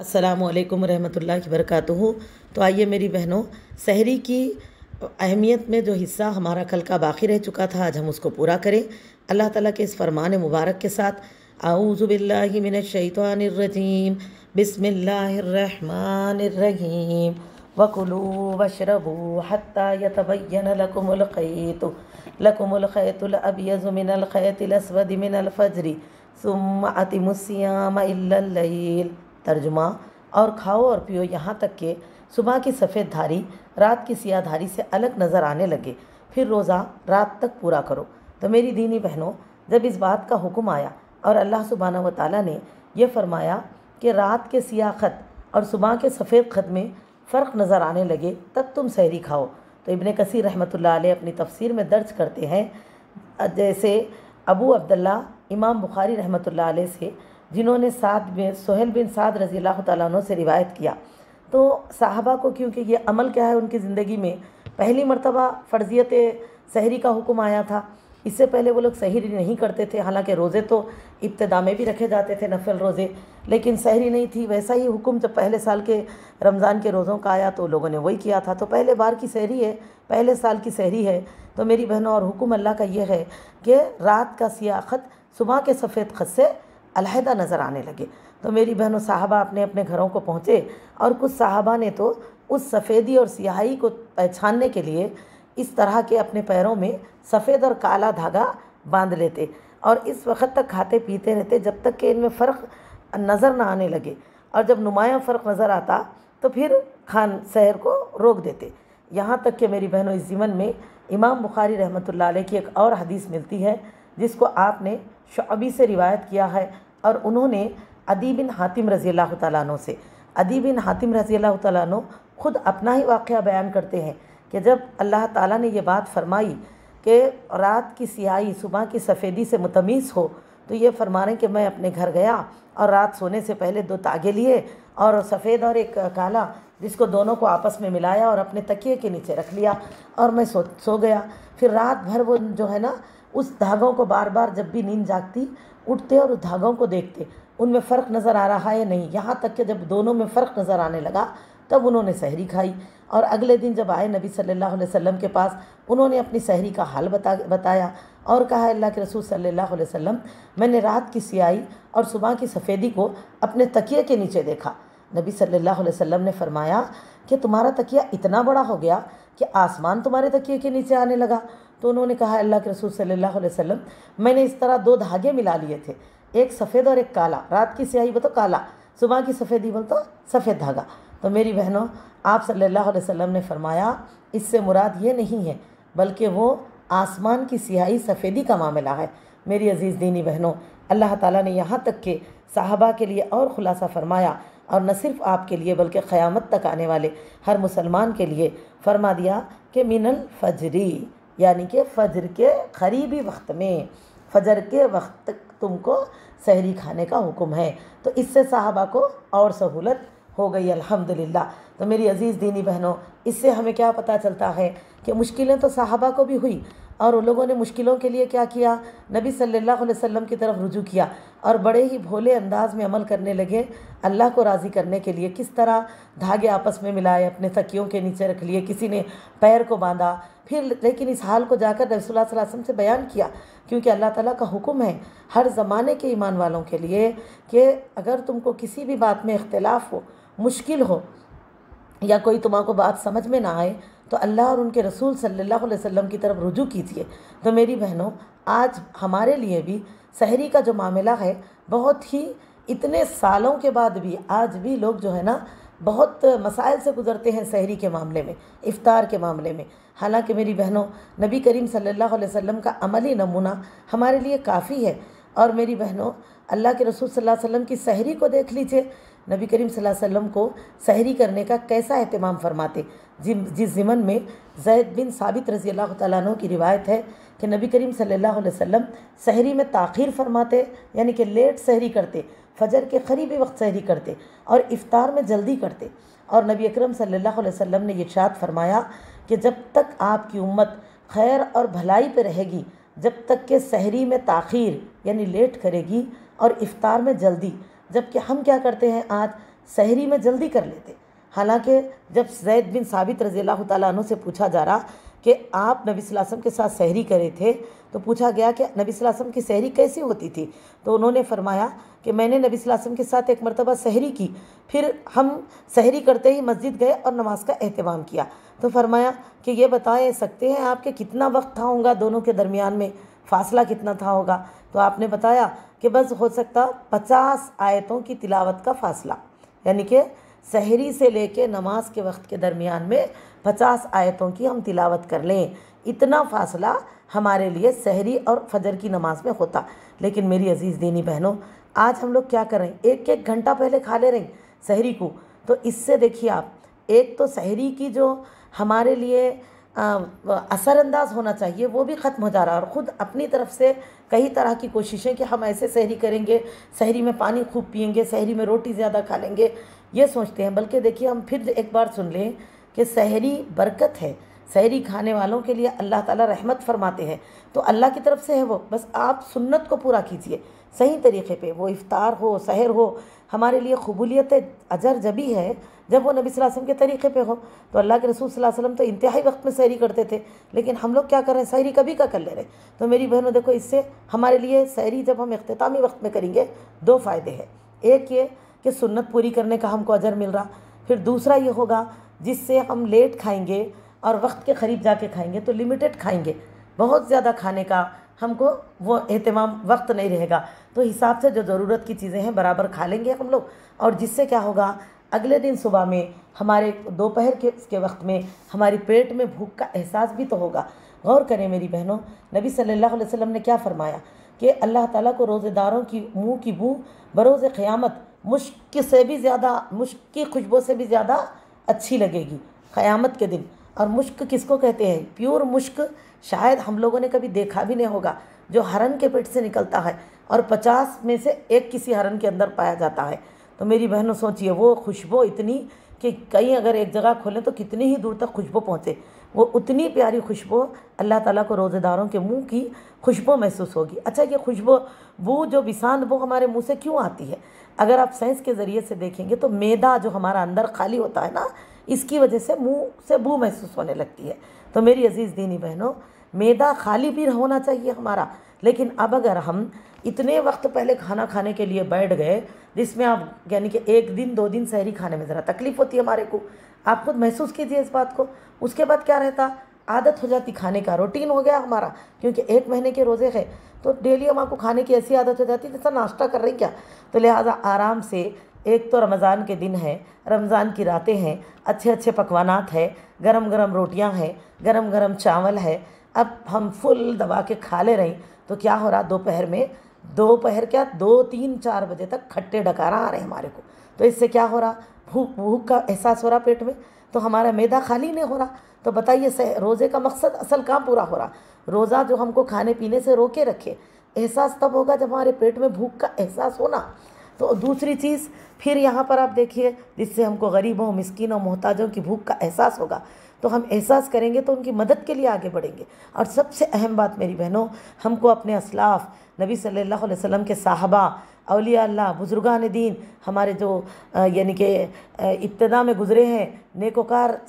अस्सलामुअलैकुम रहमतुल्लाहि वबरकातुहू। तो आइए मेरी बहनों, सहरी की अहमियत में जो हिस्सा हमारा कल का बाकी रह चुका था आज हम उसको पूरा करें अल्लाह ताला के इस फरमान मुबारक के साथ। आऊज़ु बिल्लाहि मिनश शैतानिर रजीम, बिस्मिल्लाहिर रहमानिर रहीम। वकुलू वशरबू हत्ता यतबय्यन लकुमुल खैतुल अबयज़ु मिनल खैतिल अस्वदि मिनल फज्रि सुम्मा अतिमुस्सियाम इल्लल लैल। तर्जुमा, और खाओ और पियो यहाँ तक कि सुबह की सफ़ेद धारी रात की सियाह धारी से अलग नज़र आने लगे, फिर रोज़ा रात तक पूरा करो। तो मेरी दीनी बहनों, जब इस बात का हुक्म आया और अल्लाह सुब्हानहू व तआला ने यह फरमाया कि रात के सियाह ख़त और सुबह के सफ़ेद ख़त में फ़र्क नज़र आने लगे, तब तुम सहरी खाओ। तो इब्न कसीर रहमतुल्लाह अलैह अपनी तफसीर में दर्ज करते हैं, जैसे अबू अब्दुल्ला इमाम बुखारी रहमतुल्लाह अलैह से, जिन्होंने सुहेल बिन साद रज़ी अल्लाह तआला अन्हु से रिवायत किया। तो साहबा को, क्योंकि ये अमल क्या है, उनकी ज़िंदगी में पहली मरतबा फ़र्ज़ियत सहरी का हुक्म आया था। इससे पहले वो लोग सहरी नहीं करते थे, हालांकि रोज़े तो इब्तिदा में भी रखे जाते थे, नफल रोज़े, लेकिन सहरी नहीं थी। वैसा ही हुक्म जब पहले साल के रमज़ान के रोज़ों का आया तो लोगों ने वही किया था। तो पहले बार की सहरी है, पहले साल की सहरी है। तो मेरी बहनों, और हुक्म अल्लाह का ये है कि रात का सियाह ख़त सुबह के सफ़ेद ख़त से अलहदा नज़र आने लगे। तो मेरी बहनों, साहबा अपने अपने घरों को पहुँचे और कुछ साहबा ने तो उस सफ़ेदी और सियाही को पहचानने के लिए इस तरह के अपने पैरों में सफ़ेद और काला धागा बांध लेते और इस वक्त तक खाते पीते रहते जब तक कि इनमें फ़र्क नज़र ना आने लगे, और जब नुमाया फ़र्क नज़र आता तो फिर सहर को रोक देते। यहाँ तक कि मेरी बहनों, इस ज़िमन में इमाम बुखारी रहमतुल्लाह अलैह की एक और हदीस मिलती है जिसको आपने शुअबी से रिवायत किया है, और उन्होंने अदी बिन हातिम रज़ी अल्लाह तआला अन्हु से, अदी बिन हातिम रज़ी अल्लाह तआला अन्हु खुद अपना ही वाक़या बयान करते हैं कि जब अल्लाह ताला ने ये बात फरमाई कि रात की सियाही सुबह की सफ़ेदी से मुतमीज़ हो, तो ये फरमा रहे हैं कि मैं अपने घर गया और रात सोने से पहले 2 तागे लिए और सफ़ेद और एक काला, जिसको दोनों को आपस में मिलाया और अपने तकिए के नीचे रख लिया और मैं सो गया। फिर रात भर वो जो है ना, उस धागों को बार बार जब भी नींद जागती उठते और उस धागों को देखते, उनमें फ़र्क नज़र आ रहा है नहीं। यहाँ तक कि जब दोनों में फ़र्क नज़र आने लगा तब उन्होंने सहरी खाई, और अगले दिन जब आए नबी सल्लल्लाहु अलैहि वसल्लम के पास, उन्होंने अपनी सहरी का हाल बताया और कहा, अल्लाह के रसूल सल्लल्लाहु अलैहि वसल्लम, मैंने रात की सियाही और सुबह की सफ़ेदी को अपने तकिए के नीचे देखा। नबी सल्लल्लाहु अलैहि वसल्लम ने फरमाया कि तुम्हारा तकिया इतना बड़ा हो गया कि आसमान तुम्हारे तकिए के नीचे आने लगा। तो उन्होंने कहा, अल्लाह के रसूल सल्लल्लाहु अलैहि वसल्लम, मैंने इस तरह 2 धागे मिला लिए थे, एक सफ़ेद और एक काला। रात की स्याही बोल तो काला, सुबह की सफ़ेदी बोल तो सफ़ेद धागा। तो मेरी बहनों, आप सल्लल्लाहु अलैहि वसल्लम ने फरमाया, इससे मुराद ये नहीं है बल्कि वो आसमान की स्याही सफ़ेदी का मामला है। मेरी अज़ीज़ दीनी बहनों, अल्लाह ताला ने यहाँ तक के साहबा के लिए और ख़ुलासा फरमाया, और न सिर्फ आपके लिए बल्कि क़यामत तक आने वाले हर मुसलमान के लिए फरमा दिया कि मिनल फजरी, यानी कि फ़जर के करीबी वक्त में, फ़जर के वक्त तक तुमको सहरी खाने का हुक्म है। तो इससे साहबा को और सहूलत हो गई, अल्हम्दुलिल्लाह। तो मेरी अज़ीज़ दीनी बहनों, इससे हमें क्या पता चलता है कि मुश्किलें तो साहबा को भी हुई, और उन लोगों ने मुश्किलों के लिए क्या किया, नबी सल्लल्लाहु अलैहि वसल्लम की तरफ रुजू किया और बड़े ही भोले अंदाज में अमल करने लगे। अल्लाह को राज़ी करने के लिए किस तरह धागे आपस में मिलाए, अपने तकियों के नीचे रख लिए, किसी ने पैर को बांधा, फिर लेकिन इस हाल को जाकर रसूलुल्लाह सल्लल्लाहु अलैहि वसल्लम से बयान किया, क्योंकि अल्लाह ताला का हुक्म है हर ज़माने के ईमान वालों के लिए कि अगर तुमको किसी भी बात में इख्तिलाफ़ हो, मुश्किल हो, या कोई तुम्हारे बात समझ में ना आए, तो अल्लाह और उनके रसूल सल्लल्लाहु अलैहि वसल्लम की तरफ रुजू कीजिए। तो मेरी बहनों, आज हमारे लिए भी सहरी का जो मामला है, बहुत ही इतने सालों के बाद भी आज भी लोग जो है ना, बहुत मसाइल से गुज़रते हैं सहरी के मामले में, इफ्तार के मामले में। हालांकि मेरी बहनों, नबी करीम सल्लल्लाहु अलैहि वसल्लम का अमली नमूना हमारे लिए काफ़ी है। और मेरी बहनों, अल्लाह के रसूल सल्लल्लाहु अलैहि वसल्लम की सहरी को देख लीजिए, नबी करीम सल्लल्लाहु अलैहि वसल्लम को सहरी करने का कैसा एहतमाम फरमाते। जिस ज़िमन में ज़ैद बिन साबित रज़ी अल्लाह तआला अन्हु की रिवायत है कि नबी करीम सल्लल्लाहु अलैहि वसल्लम सहरी में ताख़ीर फरमाते, यानी कि लेट सहरी करते, फ़जर के करीबी वक्त सहरी करते और इफ़्तार में जल्दी करते। और नबी अकरम सल्लल्लाहु अलैहि वसल्लम ने इरशाद फरमाया कि जब तक आपकी उम्मत खैर और भलाई पे रहेगी, जब तक के सहरी में ताख़ीर यानी लेट करेगी और इफ़्तार में जल्दी, जबकि हम क्या करते हैं आज सहरी में जल्दी कर लेते। हालांकि जब ज़ैद बिन साबित रज़ियल्लाहु ताला अन्हु से पूछा जा रहा कि आप नबी सल्लल्लाहु अलैहि वसल्लम के साथ सहरी करे थे, तो पूछा गया कि नबी सल्लल्लाहु अलैहि वसल्लम की सहरी कैसी होती थी, तो उन्होंने फरमाया कि मैंने नबी सल्लल्लाहु अलैहि वसल्लम के साथ एक मरतबा सहरी की, फिर हम सहरी करते ही मस्जिद गए और नमाज का एहतमाम किया। तो फरमाया कि ये बता सकते हैं आप कि कितना वक्त था होगा दोनों के दरमियान में, फ़ासला कितना था होगा। तो आपने बताया कि बस हो सकता 50 आयतों की तिलावत का फ़ासला, यानी कि सहरी से लेके नमाज के वक्त के दरमियान में 50 आयतों की हम तिलावत कर लें, इतना फ़ासला हमारे लिए सहरी और फजर की नमाज में होता। लेकिन मेरी अज़ीज़ दीनी बहनों, आज हम लोग क्या कर रहे हैं, एक एक घंटा पहले खा ले रहे हैं सहरी को। तो इससे देखिए आप, एक तो सहरी की जो हमारे लिए असरअंदाज होना चाहिए वो भी ख़त्म हो जा रहा है, और ख़ुद अपनी तरफ से कई तरह की कोशिशें कि हम ऐसे सहरी करेंगे, सहरी में पानी खूब पिएंगे, सहरी में रोटी ज़्यादा खा लेंगे, ये सोचते हैं। बल्कि देखिए, हम फिर एक बार सुन लें कि सहरी बरकत है, सहरी खाने वालों के लिए अल्लाह ताला रहमत फरमाते हैं, तो अल्लाह की तरफ से है वो। बस आप सुन्नत को पूरा कीजिए सही तरीक़े पे, वो इफ्तार हो, सहर हो, हमारे लिए कबूलियत अजर जभी है जब वो नबी सल्लल्लाहु अलैहि वसल्लम के तरीक़े पे हो। तो अल्लाह के रसूल सल्लल्लाहु अलैहि वसल्लम तो इंतहाई वक्त में सहरी करते थे, लेकिन हम लोग क्या कर रहे हैं, सहरी कभी का कर ले रहे हैं। तो मेरी बहनों देखो, इससे हमारे लिए सहरी जब हम इख्तितामी वक्त में करेंगे, दो फ़ायदे हैं। एक ये कि सुन्नत पूरी करने का हमको अजर मिल रहा, फिर दूसरा ये होगा जिससे हम लेट खाएंगे और वक्त के करीब जाके खाएंगे तो लिमिटेड खाएंगे, बहुत ज़्यादा खाने का हमको वो एहतमाम वक्त नहीं रहेगा। तो हिसाब से जो ज़रूरत की चीज़ें हैं बराबर खा लेंगे हम लोग, और जिससे क्या होगा, अगले दिन सुबह में हमारे दोपहर के वक्त में हमारी पेट में भूख का एहसास भी तो होगा। गौर करें मेरी बहनों, नबी सल्लल्लाहु अलैहि वसल्लम ने क्या फ़रमाया कि अल्लाह ताला को रोज़ेदारों की मुँह की बू बरोज़ क़यामत मुश्क से भी ज़्यादा, मुश्क की खुशबू से भी ज़्यादा अच्छी लगेगी क़यामत के दिन। और मुश्क किसको कहते हैं? प्योर मुश्क शायद हम लोगों ने कभी देखा भी नहीं होगा, जो हरन के पेट से निकलता है और 50 में से एक किसी हरन के अंदर पाया जाता है। तो मेरी बहनों सोचिए, वो खुशबू इतनी कि कहीं अगर एक जगह खोलें तो कितनी ही दूर तक खुशबू पहुँचे, वो उतनी प्यारी खुशबू अल्लाह ताला को रोज़ेदारों के मुंह की खुशबू महसूस होगी। अच्छा, ये खुशबू जो बिसान वो हमारे मुंह से क्यों आती है? अगर आप साइंस के ज़रिए से देखेंगे तो मैदा जो हमारा अंदर खाली होता है ना, इसकी वजह से मुंह से बू महसूस होने लगती है। तो मेरी अज़ीज़ दीनी बहनों, मैदा खाली भी होना चाहिए हमारा, लेकिन अब अगर हम इतने वक्त पहले खाना खाने के लिए बैठ गए, जिसमें आप यानी कि एक दिन 2 दिन सहरी खाने में ज़रा तकलीफ़ होती है हमारे को, आप खुद महसूस कीजिए इस बात को। उसके बाद क्या रहता, आदत हो जाती खाने का, रूटीन हो गया हमारा, क्योंकि 1 महीने के रोज़े हैं तो डेली हम आपको खाने की ऐसी आदत हो जाती है जैसा नाश्ता कर रहे हैं क्या। तो लिहाजा आराम से, एक तो रमज़ान के दिन है, रमज़ान की रातें हैं, अच्छे अच्छे पकवानात हैं, गरम गरम रोटियां हैं, गरम गरम चावल है, अब हम फुल दबा के खा ले रहे। तो क्या हो रहा, दोपहर क्या 2, 3, 4 बजे तक खट्टे डकारा आ रहे हैं हमारे को। तो इससे क्या हो रहा, भूख का एहसास हो रहा पेट में, तो हमारा मैदा खाली नहीं हो रहा। तो बताइए, रोज़े का मकसद असल कहाँ पूरा हो रहा? रोज़ा जो हमको खाने पीने से रोके रखे, एहसास तब होगा जब हमारे पेट में भूख का एहसास होना। तो दूसरी चीज़ फिर यहाँ पर आप देखिए, जिससे हमको गरीबों, मिस्कीनों, मोहताजों की भूख का एहसास होगा, तो हम एहसास करेंगे तो उनकी मदद के लिए आगे बढ़ेंगे। और सबसे अहम बात मेरी बहनों, हमको अपने असलाफ़ नबी सल्लल्लाहु अलैहि वसल्लम के साहबा, औलिया अल्लाह, बुजुर्गान दीन, हमारे जो यानी कि इब्तिदा में गुज़रे हैं नेकोकार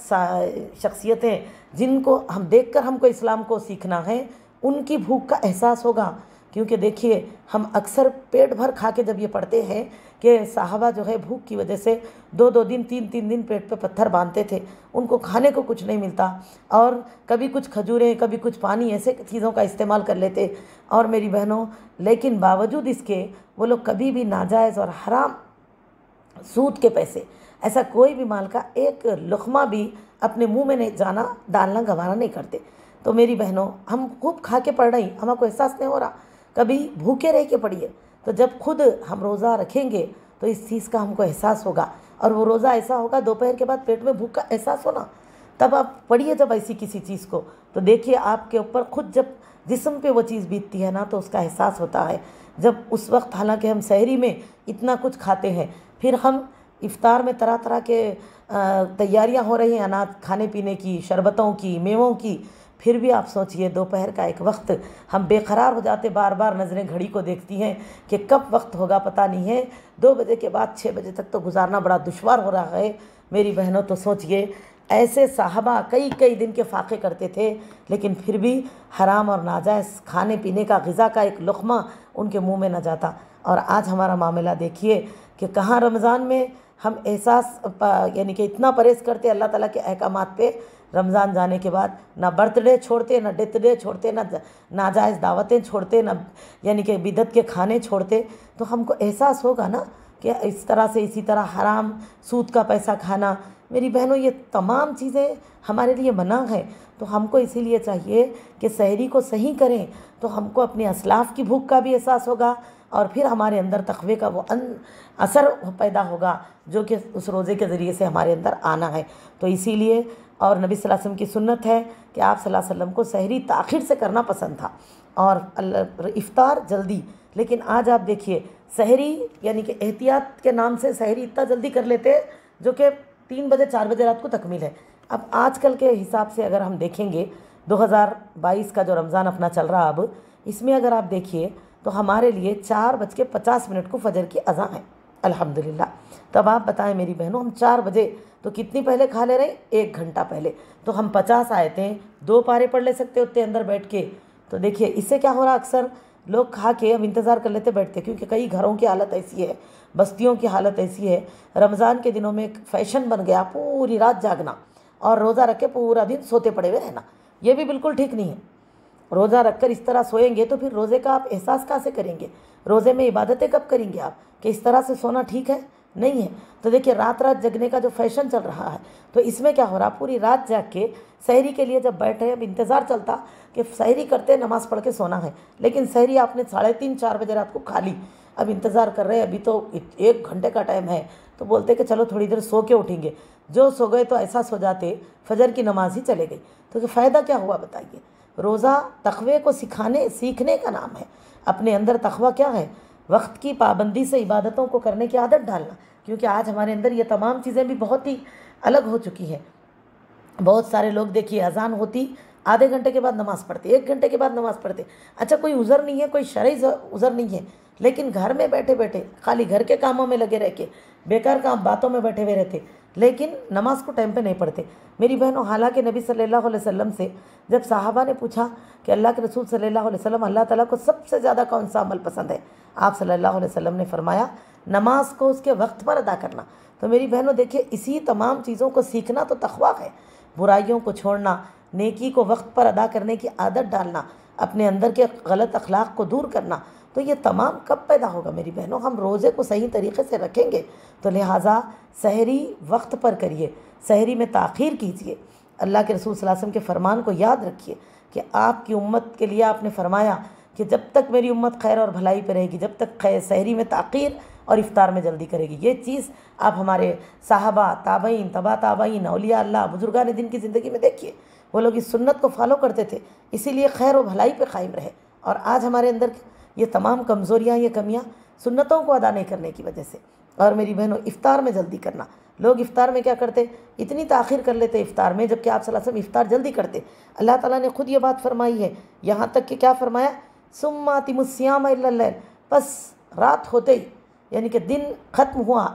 शख्सियतें, जिनको हम देखकर हमको इस्लाम को सीखना है, उनकी भूख का एहसास होगा। क्योंकि देखिए, हम अक्सर पेट भर खा के जब ये पढ़ते हैं कि साहबा जो है भूख की वजह से 2-2 दिन, 3-3 दिन पेट पे पत्थर बांधते थे, उनको खाने को कुछ नहीं मिलता, और कभी कुछ खजूरें, कभी कुछ पानी, ऐसे चीज़ों का इस्तेमाल कर लेते। और मेरी बहनों, लेकिन बावजूद इसके वो लोग कभी भी नाजायज़ और हराम सूद के पैसे, ऐसा कोई भी माल का एक लुक़मा भी अपने मुँह में नहीं डालना गवारा नहीं करते। तो मेरी बहनों, हम खूब खा के पढ़ रही, हमको एहसास नहीं हो रहा, कभी भूखे रह के पढ़िए। तो जब खुद हम रोज़ा रखेंगे तो इस चीज़ का हमको एहसास होगा, और वो रोज़ा ऐसा होगा दोपहर के बाद पेट में भूख का एहसास होना, तब आप पढ़िए जब ऐसी किसी चीज़ को, तो देखिए आपके ऊपर खुद जब जिस्म पे वो चीज़ बीतती है ना, तो उसका एहसास होता है। जब उस वक्त हालांकि हम सहरी में इतना कुछ खाते हैं, फिर हम इफ़्तार में तरह तरह के तैयारियां हो रही हैं, अनाज खाने पीने की, शरबतों की, मेवों की, फिर भी आप सोचिए दोपहर का एक वक्त हम बेकरार हो जाते, बार बार नज़रें घड़ी को देखती हैं कि कब वक्त होगा पता नहीं है। 2 बजे के बाद 6 बजे तक तो गुजारना बड़ा दुश्वार हो रहा है मेरी बहनों। तो सोचिए ऐसे साहबा कई कई दिन के फाके करते थे, लेकिन फिर भी हराम और नाजायज़ खाने पीने का, ग़िज़ा का एक लुक़मा उनके मुंह में न जाता। और आज हमारा मामला देखिए कि कहाँ रमज़ान में हम एहसास यानी कि इतना परहेज़ करते अल्लाह ताला के अहकामात पे, रमज़ान जाने के बाद ना बर्थडे छोड़ते, ना डेथ डे छोड़ते, ना नाजायज़ दावतें छोड़ते, ना यानी कि बिदत के खाने छोड़ते। तो हमको एहसास होगा ना कि इस तरह से, इसी तरह हराम सूद का पैसा खाना, मेरी बहनों ये तमाम चीज़ें हमारे लिए मना है। तो हमको इसीलिए चाहिए कि सहरी को सही करें, तो हमको अपने असलाफ़ की भूख का भी एहसास होगा और फिर हमारे अंदर तक़वे का वो असर पैदा होगा जो कि उस रोज़े के ज़रिए से हमारे अंदर आना है। तो इसीलिए और नबी सल्लल्लाहु अलैहि वसल्लम की सुन्नत है कि आप सल्लल्लाहु अलैहि वसल्लम को सहरी ताख़िर से करना पसंद था और इफ़्तार जल्दी। लेकिन आज आप देखिए सहरी यानी कि एहतियात के नाम से सहरी इतना जल्दी कर लेते हैं जो कि 3 बजे 4 बजे रात को तकमील है। अब आजकल के हिसाब से अगर हम देखेंगे 2022 का जो रमज़ान अपना चल रहा, अब इसमें अगर आप देखिए तो हमारे लिए 4:50 को फ़जर की अज़ान है अल्हम्दुलिल्लाह। तब आप बताएं मेरी बहनों, हम 4 बजे तो कितनी पहले खा ले रहे, 1 घंटा पहले। तो हम 50 आयतें 2 पारे पढ़ ले सकते होते अंदर बैठ के। तो देखिए इससे क्या हो रहा, अक्सर लोग खा के अब इंतज़ार कर लेते बैठते, क्योंकि कई घरों की हालत ऐसी है, बस्तियों की हालत ऐसी है, रमज़ान के दिनों में एक फ़ैशन बन गया पूरी रात जागना और रोज़ा रख के पूरा दिन सोते पड़े हुए रहना। ये भी बिल्कुल ठीक नहीं है। रोज़ा रखकर इस तरह सोएंगे तो फिर रोज़े का आप एहसास कहाँ से करेंगे, रोज़े में इबादतें कब करेंगे आप, कि इस तरह से सोना ठीक है नहीं है। तो देखिए रात रात जगने का जो फैशन चल रहा है, तो इसमें क्या हो रहा, पूरी रात जाग के सहरी के लिए जब बैठे, अब इंतज़ार चलता कि सहरी करते नमाज़ पढ़ के सोना है, लेकिन सहरी आपने 3:30-4 बजे रात को खा ली। अब इंतज़ार कर रहे हैं, अभी तो 1 घंटे का टाइम है, तो बोलते कि चलो थोड़ी देर सो के उठेंगे। जो सो गए तो ऐसा सो जाते फजर की नमाज ही चले गई। तो फ़ायदा क्या हुआ बताइए। रोज़ा तक़वे को सीखने का नाम है। अपने अंदर तक़वा क्या है, वक्त की पाबंदी से इबादतों को करने की आदत डालना, क्योंकि आज हमारे अंदर ये तमाम चीज़ें भी बहुत ही अलग हो चुकी हैं। बहुत सारे लोग देखिए अज़ान होती आधे घंटे के बाद नमाज़ पढ़ते, 1 घंटे के बाद नमाज़ पढ़ते। अच्छा कोई उज़र नहीं है, कोई शरई उज़र नहीं है, लेकिन घर में बैठे बैठे खाली घर के कामों में लगे रह के बेकार काम बातों में बैठे हुए रहते, लेकिन नमाज को टाइम पे नहीं पढ़ते। मेरी बहनों, हालांकि नबी सल्लल्लाहु अलैहि वसल्लम से जब साहबा ने पूछा कि अल्लाह के रसूल सल्लल्लाहु अलैहि वसल्लम, अल्लाह ताला को सबसे ज़्यादा कौन सा अमल पसंद है, आप सल्लल्लाहु अलैहि वसल्लम ने फरमाया नमाज को उसके वक्त पर अदा करना। तो मेरी बहनों देखिए, इसी तमाम चीज़ों को सीखना तो तक़वा है। बुराइयों को छोड़ना, नेकी को वक्त पर अदा करने की आदत डालना, अपने अंदर के गलत अखलाक को दूर करना, तो ये तमाम कब पैदा होगा मेरी बहनों, हम रोज़े को सही तरीके से रखेंगे। तो लिहाजा सहरी वक्त पर करिए, सहरी में ताख़ीर कीजिए। अल्लाह के रसूल सल्लल्लाहु अलैहि वसल्लम के फ़रमान को याद रखिए कि आपकी उम्मत के लिए आपने फ़रमाया कि जब तक मेरी उम्मत खैर और भलाई पर रहेगी, जब तक सहरी में ताख़ीर और इफ्तार में जल्दी करेगी। ये चीज़ आप हमारे साहबा, ताबईन, तबा ताबईन, औलिया अल्लाह, बुजुर्गान दिन की ज़िंदगी में देखिए, वो लोग इस सुन्नत को फॉलो करते थे, इसीलिए खैर और भलाई पे कायम रहे। और आज हमारे अंदर ये तमाम कमज़ोरियाँ, ये कमियाँ सुन्नतों को अदा नहीं करने की वजह से। और मेरी बहनों, इफ्तार में जल्दी करना, लोग इफ्तार में क्या करते, इतनी ताख़ीर कर लेते इफ्तार में, जबकि आप सल्लल्लाहु अलैहि वसल्लम इफ्तार जल्दी करते। अल्लाह ताला ने खुद ये बात फरमाई है, यहाँ तक कि क्या फरमाया, सुम्मा अतिमुस्सियाम इल्लल लैल, बस रात होते ही यानी कि दिन ख़त्म हुआ,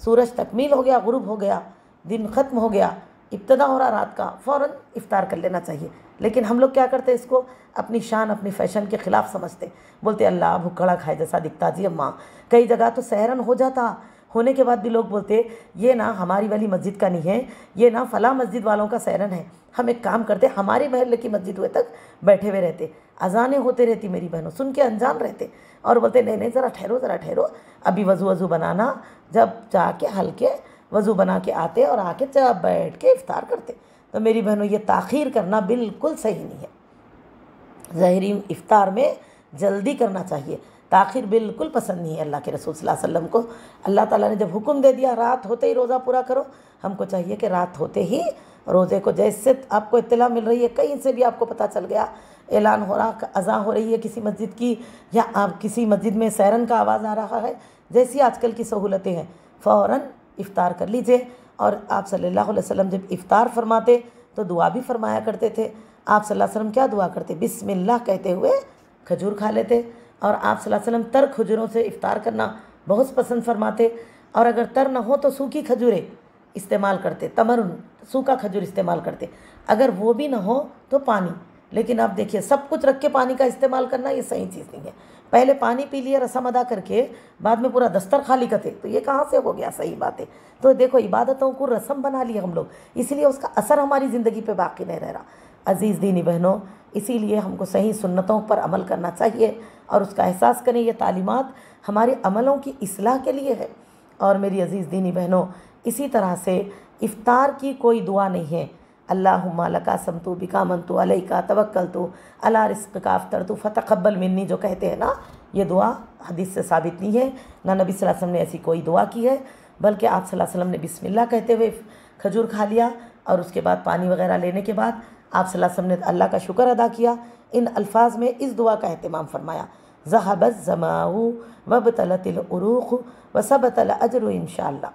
सूरज तकमील हो गया, गुरूब हो गया, दिन ख़त्म हो गया, इब्तदा हो रहा रात का, फ़ौरन इफ्तार कर लेना चाहिए। लेकिन हम लोग क्या करते हैं, इसको अपनी शान, अपनी फ़ैशन के ख़िलाफ़ समझते, बोलते अल्लाह भुक्खड़ा खाए जैसा दिखता जी अम्मा। कई जगह तो सहरन हो जाता, होने के बाद भी लोग बोलते ये ना हमारी वाली मस्जिद का नहीं है, ये ना फ़लाँ मस्जिद वालों का सहरन है। हम एक काम करते, हमारे महल्ले की मस्जिद हुए तक बैठे हुए रहते, अजानें होते रहती मेरी बहनों, सुन के अनजान रहते, और बोलते नहीं नहीं ज़रा ठहरो, अभी वज़ू बनाना। जब जाके हल्के वज़ू बना के आते और आके जब बैठ के इफ्तार करते। तो मेरी बहनों, ये ताख़ीर करना बिल्कुल सही नहीं है। ज़हरी इफ्तार में जल्दी करना चाहिए, ताख़ीर बिल्कुल पसंद नहीं है अल्लाह के रसूल सल्लल्लाहु अलैहि वसल्लम को। अल्लाह ताला ने जब हुक्म दे दिया रात होते ही रोज़ा पूरा करो, हमको चाहिए कि रात होते ही रोज़े को, जैसे आपको इत्तला मिल रही है, कहीं से भी आपको पता चल गया, ऐलान हो रहा, अज़ान हो रही है किसी मस्जिद की, या आप किसी मस्जिद में सहरन का आवाज़ आ रहा है, जैसी आजकल की सहूलतें हैं, फ़ौरन इफ्तार कर लीजिए। और आप सल्लल्लाहु अलैहि वसल्लम जब इफ्तार फरमाते तो दुआ भी फरमाया करते थे, आप सल्लल्लाहु अलैहि वसल्लम क्या दुआ करते, बिस्मिल्लाह कहते हुए खजूर खा लेते। और आप सल्लल्लाहु अलैहि वसल्लम तर खजूरों से इफ्तार करना बहुत पसंद फरमाते। और अगर तर ना हो तो सूखी खजूरें इस्तेमाल करते, तमरुन सूखा खजूर इस्तेमाल करते। अगर वो भी ना हो तो पानी। लेकिन अब देखिए, सब कुछ रख के पानी का इस्तेमाल करना ये सही चीज़ नहीं है। पहले पानी पी लिया रस्म अदा करके, बाद में पूरा दस्तर खाली करते, तो ये कहाँ से हो गया, सही बात है। तो देखो, इबादतों को रस्म बना लिया हम लोग, इसीलिए उसका असर हमारी ज़िंदगी पे बाकी नहीं रह रहा। अज़ीज़ दीनी बहनों, इसीलिए हमको सही सुन्नतों पर अमल करना चाहिए और उसका एहसास करें ये तालीमात हमारे अमलों की इस्लाह के लिए है। और मेरी अज़ीज़ दीनी बहनों, इसी तरह से इफ़्तार की कोई दुआ नहीं है, अल्लाहुम्मा लका समतु बिका मनतु अलैका तवक्कलतु अला रिज़्क़िका अफ़्तरतु फ़तक़ब्बल मिन्नी, जो कहते हैं ना, ये दुआ हदीस से साबित नहीं है, ना नबी सल्लल्लाहु अलैहि वसल्लम ने ऐसी कोई दुआ की है। बल्कि आप सल्लल्लाहु अलैहि वसल्लम ने बिस्मिल्लाह कहते हुए खजूर खा लिया और उसके बाद पानी वगैरह लेने के बाद आप सल्लल्लाहु अलैहि वसल्लम ने अल्लाह का शुक्र अदा किया। इन अल्फाज में इस दुआ का एहतमाम फरमाया, ज़हबज़ ज़माउ वबतलतिल उरूख़ वसबतल अजरु इंशाअल्लाह,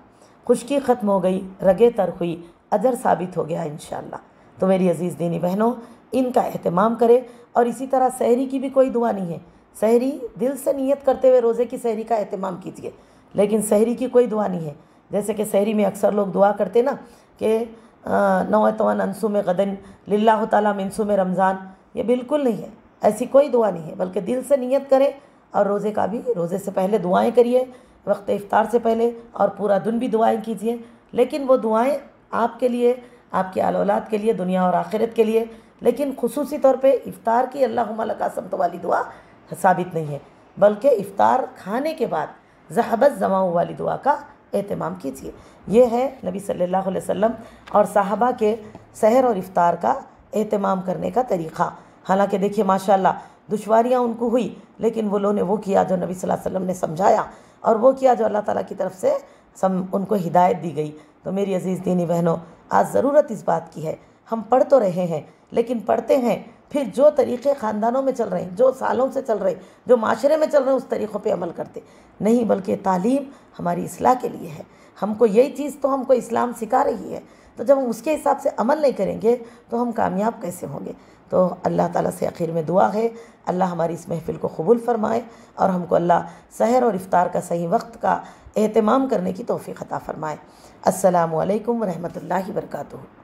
खुश्की ख़त्म हो गई, रगे तर हुई, अजर साबित हो गया इंशाअल्लाह। तो मेरी अज़ीज़ दीनी बहनों, इनका एहतमाम करें। और इसी तरह सहरी की भी कोई दुआ नहीं है। सहरी दिल से नियत करते हुए रोज़े की सहरी का एहतमाम कीजिए, लेकिन सहरी की कोई दुआ नहीं है। जैसे कि सहरी में अक्सर लोग दुआ करते ना कि नौतवन अंसु में गदन लिल्लाहु ताला मिनसु में रमज़ान, ये बिल्कुल नहीं है, ऐसी कोई दुआ नहीं है। बल्कि दिल से नियत करें और रोज़े का भी, रोज़े से पहले दुआएं करिए, वक्त इफ्तार से पहले, और पूरा दिन भी दुआएं कीजिए। लेकिन वो दुआएं आपके लिए, आपके आल औलाद के लिए, दुनिया और आखिरत के लिए। लेकिन खुसूसी तौर पे इफ़्तार की अल्लाहुम्मा लका समतु वाली दुआ साबित नहीं है, बल्कि इफ़्तार खाने के बाद ज़हबज़ ज़माउ वाली दुआ का एहतमाम कीजिए। ये है नबी सल्लल्लाहु अलैहि वसल्लम और साहबा के सहर और इफ़्तार का एहतमाम करने का तरीक़ा। हालांकि देखिए माशाअल्लाह, दुश्वारियाँ उनको हुई, लेकिन वो लोगों ने वो किया जो नबी सल्लल्लाहु अलैहि वसल्लम ने समझाया, और वो किया जो अल्लाह ताला की तरफ से उनको हिदायत दी गई। तो मेरी अज़ीज़ दीनी बहनों, आज ज़रूरत इस बात की है, हम पढ़ तो रहे हैं, लेकिन पढ़ते हैं फिर जो तरीक़े ख़ानदानों में चल रहे हैं, जो सालों से चल रहे हैं, जो माशरे में चल रहे हैं, उस तरीक़ों पे अमल करते नहीं, बल्कि तालीम हमारी इस्लाह के लिए है। हमको यही चीज़ तो हमको इस्लाम सिखा रही है, तो जब हम उसके हिसाब से अमल नहीं करेंगे तो हम कामयाब कैसे होंगे। तो अल्लाह ताला से आखिर में दुआ है, अल्लाह हमारी इस महफ़िल को कबूल फ़रमाए और हमको अल्लाह सहर और इफ़्तार का सही वक्त का एहतमाम करने की तौफ़ीक़ अता फ़रमाए। अस्सलामु अलैकुम व रहमतुल्लाहि व बरकातुहू।